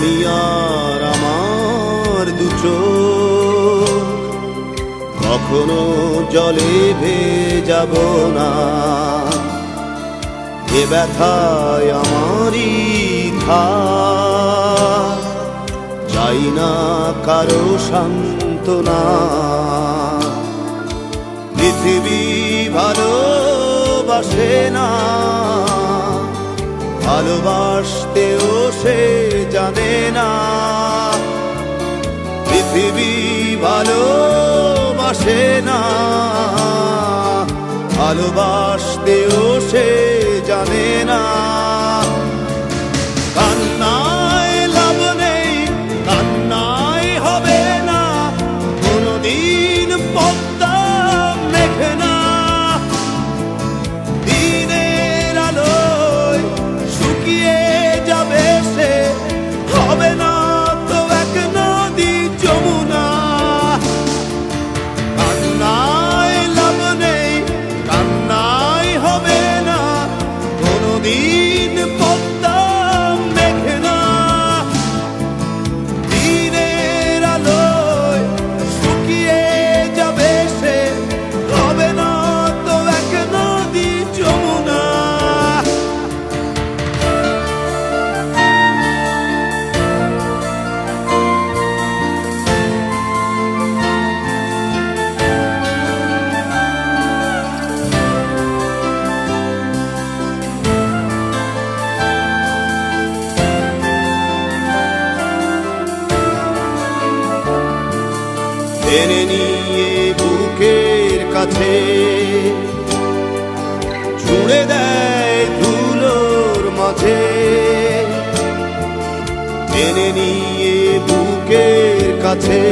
আমি আর আমার দু চোখ কখনো জলে ভেজাব না। এ ব্যথায় আমারই থাক, চাই না কারো সান্ত্বনা। পৃথিবী ভালোবাসে না, ভালোবাসতেও সে জানে না। পৃথিবী ভালোবাসে না, ভালোবাসতেও সে জানে না। কান্নায় লাভ নেই, কান্নায় হবে না, কোনদিন পদ্মা মেঘে না। দিনের আলোয় শুকিয়ে যাবে সে, হবে না তো এক নদী যমুনা। কান্নায় লাভ নেই, কান্নায় হবে না, কোনদিন পদ্মা মেঘে না। দিনের আলোয় শুকিয়ে যাবে সে, হবে না তো এক নদী যমুনা। টেনে নিয়ে বুকের কাছে ছুঁড়ে দেয় ধুলোর মাঝে। টেনে নিয়ে বুকের কাছে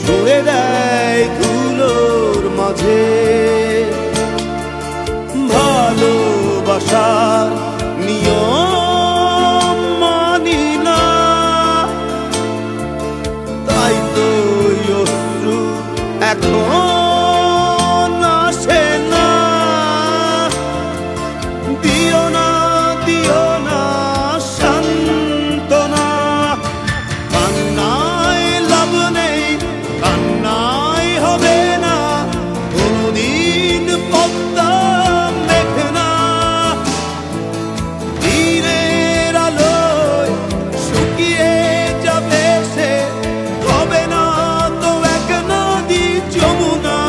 ছুঁড়ে দেয় ধুলোর মাঝে। ভালোবাসার নিয়ম মানি না, তাই তো অশ্রু এখন আসে না। দিও না, দিও না সান্ত্বনা। কান্নায় লাভ নেই, কান্নায় হবে না, কোনদিন পদ্মা মেঘে না। দিনের আলোয় শুকিয়ে যাবে সে, হবে না তো এক নদী যমুনা।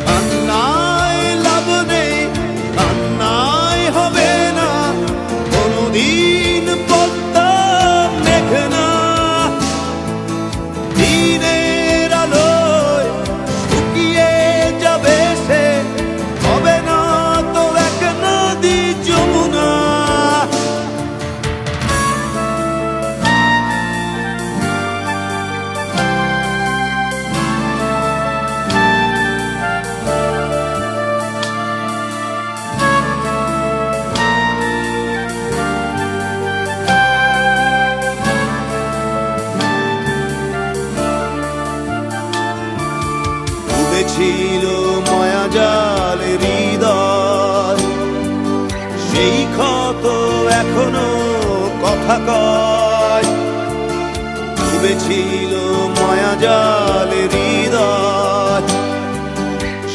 কান্নায় লাভ নেই, কান্নায় হবে না, কোনদিন পদ্মা মেঘে না। দিনের আলোয় শুকিয়ে যাবে সে, হবে না তো এক নদী যমুনা। ডুবেছিল মায়াজাল হৃদয়, সেই ক্ষত এখনো কথা কয়। ডুবেছিল মায়াজাল হৃদয়,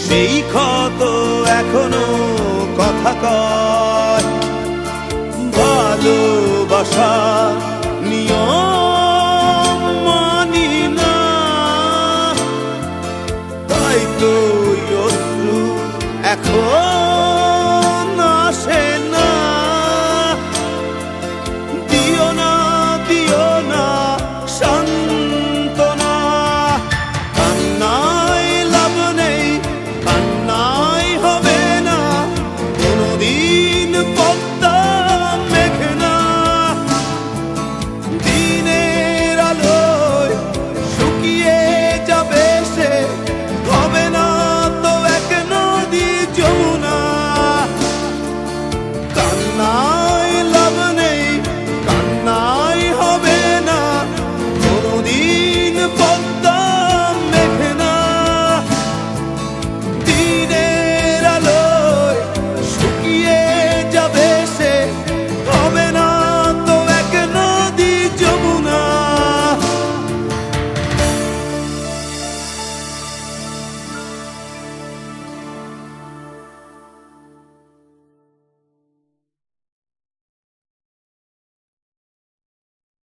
সেই ক্ষত এখনো কথা কয়। ভালোবাসা নিয়ম মানি না, তাই তো অশ্রু এখন